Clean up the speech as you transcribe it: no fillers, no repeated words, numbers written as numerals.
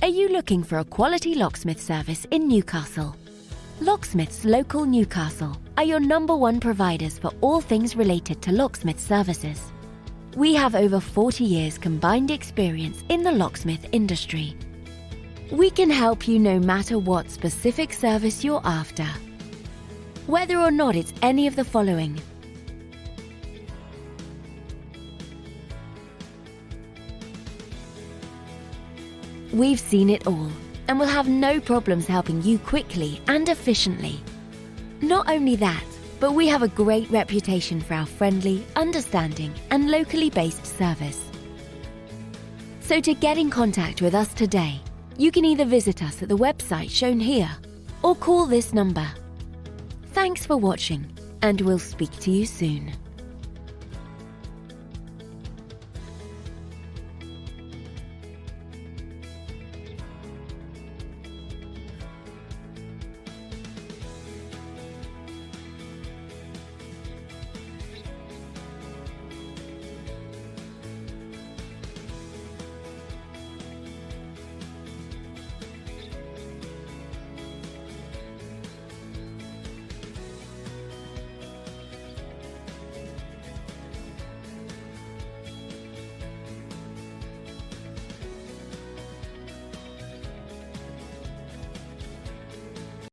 Are you looking for a quality locksmith service in Newcastle? Locksmiths Local Newcastle are your #1 providers for all things related to locksmith services. We have over 40 years combined experience in the locksmith industry. We can help you no matter what specific service you're after. Whether or not it's any of the following: we've seen it all and will have no problems helping you quickly and efficiently. Not only that, but we have a great reputation for our friendly, understanding and locally based service. So to get in contact with us today, you can either visit us at the website shown here or call this number. Thanks for watching, and we'll speak to you soon.